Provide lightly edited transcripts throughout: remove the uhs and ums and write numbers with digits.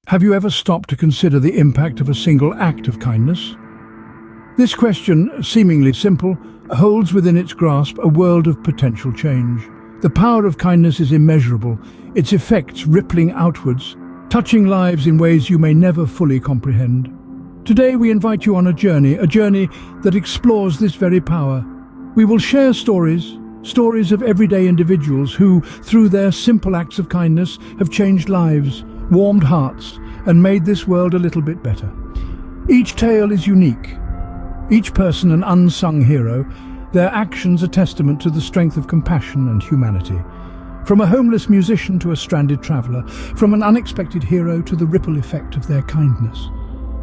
Have you ever stopped to consider the impact of a single act of kindness? This question, seemingly simple, holds within its grasp a world of potential change. The power of kindness is immeasurable, its effects rippling outwards, touching lives in ways you may never fully comprehend. Today we invite you on a journey that explores this very power. We will share stories of everyday individuals who, through their simple acts of kindness, have changed lives, warmed hearts, and made this world a little bit better. Each tale is unique, each person an unsung hero, their actions a testament to the strength of compassion and humanity. From a homeless musician to a stranded traveller, from an unexpected hero to the ripple effect of their kindness.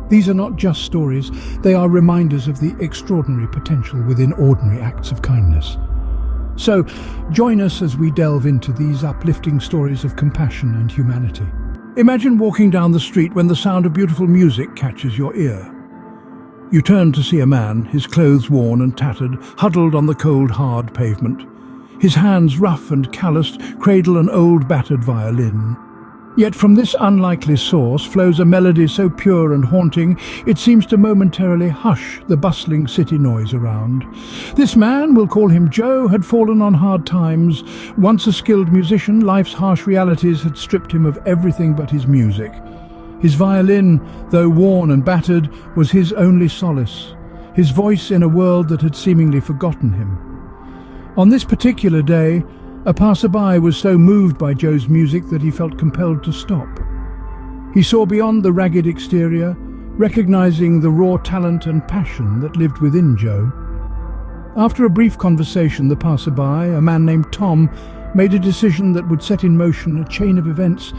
These are not just stories, they are reminders of the extraordinary potential within ordinary acts of kindness. So, join us as we delve into these uplifting stories of compassion and humanity. Imagine walking down the street when the sound of beautiful music catches your ear. You turn to see a man, his clothes worn and tattered, huddled on the cold, hard pavement. His hands, rough and calloused, cradle an old, battered violin. Yet from this unlikely source flows a melody so pure and haunting, it seems to momentarily hush the bustling city noise around. This man, we'll call him Joe, had fallen on hard times. Once a skilled musician, life's harsh realities had stripped him of everything but his music. His violin, though worn and battered, was his only solace, his voice in a world that had seemingly forgotten him. On this particular day, a passerby was so moved by Joe's music that he felt compelled to stop. He saw beyond the ragged exterior, recognizing the raw talent and passion that lived within Joe. After a brief conversation, the passerby, a man named Tom, made a decision that would set in motion a chain of events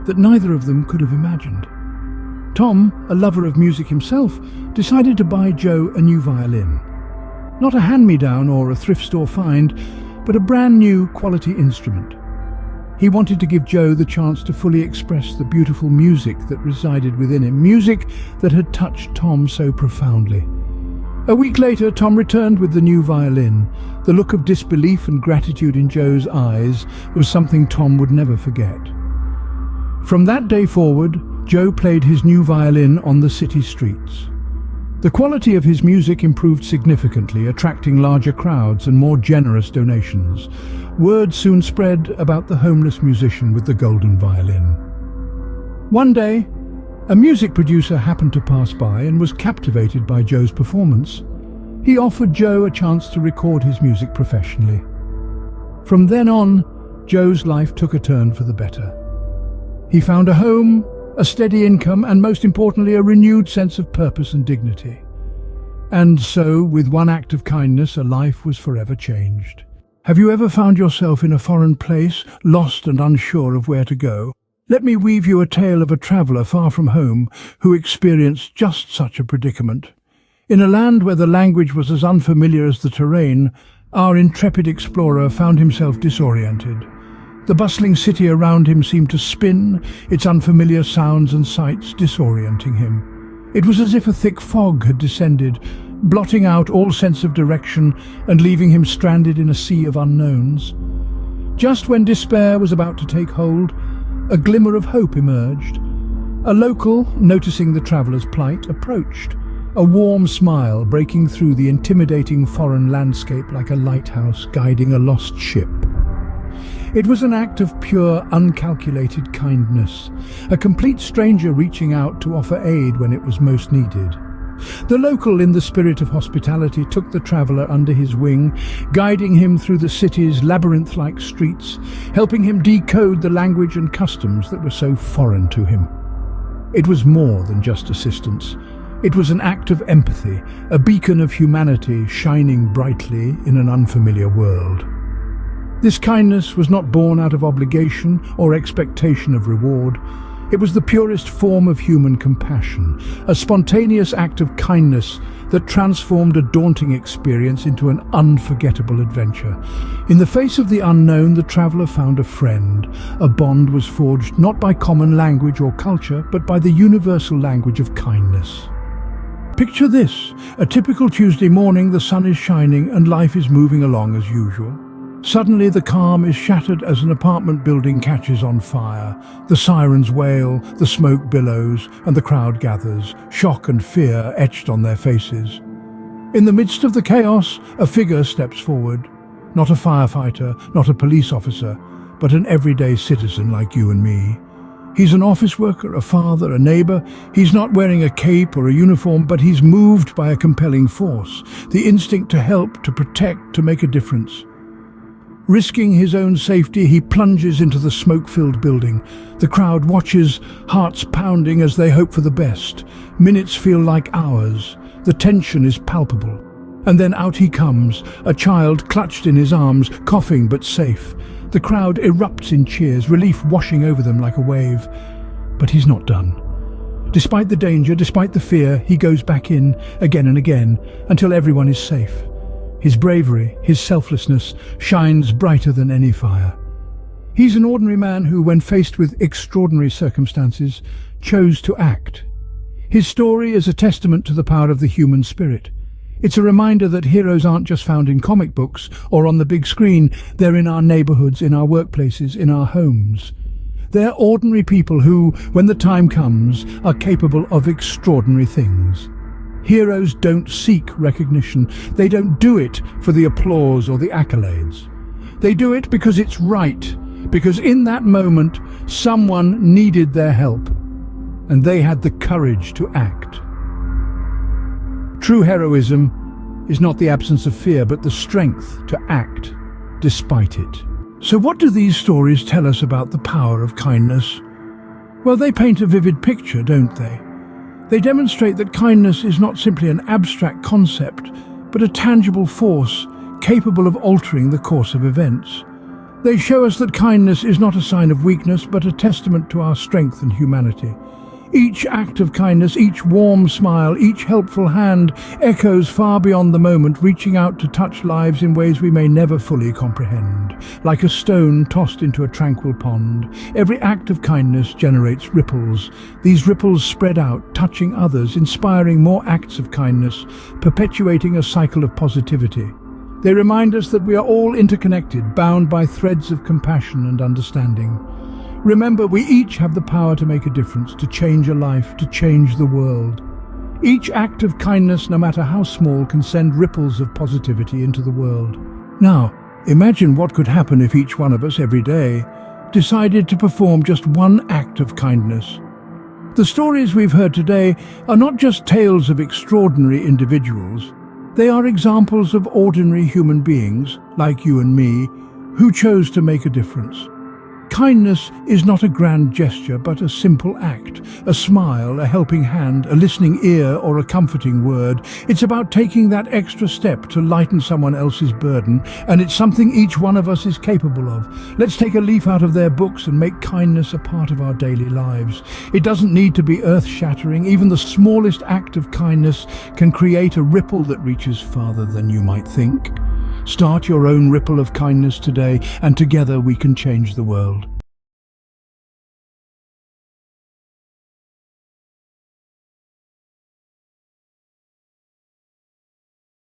that neither of them could have imagined. Tom, a lover of music himself, decided to buy Joe a new violin. Not a hand-me-down or a thrift store find, but a brand new quality instrument. He wanted to give Joe the chance to fully express the beautiful music that resided within him, music that had touched Tom so profoundly. A week later, Tom returned with the new violin. The look of disbelief and gratitude in Joe's eyes was something Tom would never forget. From that day forward, Joe played his new violin on the city streets. The quality of his music improved significantly, attracting larger crowds and more generous donations. Word soon spread about the homeless musician with the golden violin. One day, a music producer happened to pass by and was captivated by Joe's performance. He offered Joe a chance to record his music professionally. From then on, Joe's life took a turn for the better. He found a home, a steady income, and most importantly, a renewed sense of purpose and dignity. And so, with one act of kindness, a life was forever changed. Have you ever found yourself in a foreign place, lost and unsure of where to go? Let me weave you a tale of a traveller far from home who experienced just such a predicament. In a land where the language was as unfamiliar as the terrain, our intrepid explorer found himself disoriented. The bustling city around him seemed to spin, its unfamiliar sounds and sights disorienting him. It was as if a thick fog had descended, blotting out all sense of direction and leaving him stranded in a sea of unknowns. Just when despair was about to take hold, a glimmer of hope emerged. A local, noticing the traveller's plight, approached, a warm smile breaking through the intimidating foreign landscape like a lighthouse guiding a lost ship. It was an act of pure, uncalculated kindness, a complete stranger reaching out to offer aid when it was most needed. The local, in the spirit of hospitality, took the traveller under his wing, guiding him through the city's labyrinth-like streets, helping him decode the language and customs that were so foreign to him. It was more than just assistance. It was an act of empathy, a beacon of humanity shining brightly in an unfamiliar world. This kindness was not born out of obligation or expectation of reward. It was the purest form of human compassion, a spontaneous act of kindness that transformed a daunting experience into an unforgettable adventure. In the face of the unknown, the traveller found a friend. A bond was forged not by common language or culture, but by the universal language of kindness. Picture this: a typical Tuesday morning, the sun is shining and life is moving along as usual. Suddenly the calm is shattered as an apartment building catches on fire. The sirens wail, the smoke billows, and the crowd gathers, shock and fear etched on their faces. In the midst of the chaos, a figure steps forward. Not a firefighter, not a police officer, but an everyday citizen like you and me. He's an office worker, a father, a neighbor. He's not wearing a cape or a uniform, but he's moved by a compelling force, the instinct to help, to protect, to make a difference. Risking his own safety, he plunges into the smoke-filled building. The crowd watches, hearts pounding as they hope for the best. Minutes feel like hours. The tension is palpable. And then out he comes, a child clutched in his arms, coughing but safe. The crowd erupts in cheers, relief washing over them like a wave. But he's not done. Despite the danger, despite the fear, he goes back in again and again until everyone is safe. His bravery, his selflessness, shines brighter than any fire. He's an ordinary man who, when faced with extraordinary circumstances, chose to act. His story is a testament to the power of the human spirit. It's a reminder that heroes aren't just found in comic books or on the big screen. They're in our neighborhoods, in our workplaces, in our homes. They're ordinary people who, when the time comes, are capable of extraordinary things. Heroes don't seek recognition. They don't do it for the applause or the accolades. They do it because it's right, because in that moment, someone needed their help, and they had the courage to act. True heroism is not the absence of fear, but the strength to act despite it. So what do these stories tell us about the power of kindness? Well, they paint a vivid picture, don't they? They demonstrate that kindness is not simply an abstract concept, but a tangible force capable of altering the course of events. They show us that kindness is not a sign of weakness, but a testament to our strength and humanity. Each act of kindness, each warm smile, each helpful hand echoes far beyond the moment, reaching out to touch lives in ways we may never fully comprehend. Like a stone tossed into a tranquil pond, every act of kindness generates ripples. These ripples spread out, touching others, inspiring more acts of kindness, perpetuating a cycle of positivity. They remind us that we are all interconnected, bound by threads of compassion and understanding. Remember, we each have the power to make a difference, to change a life, to change the world. Each act of kindness, no matter how small, can send ripples of positivity into the world. Now, imagine what could happen if each one of us every day decided to perform just one act of kindness. The stories we've heard today are not just tales of extraordinary individuals. They are examples of ordinary human beings, like you and me, who chose to make a difference. Kindness is not a grand gesture, but a simple act. A smile, a helping hand, a listening ear, or a comforting word. It's about taking that extra step to lighten someone else's burden, and it's something each one of us is capable of. Let's take a leaf out of their books and make kindness a part of our daily lives. It doesn't need to be earth-shattering. Even the smallest act of kindness can create a ripple that reaches farther than you might think. Start your own ripple of kindness today, and together we can change the world.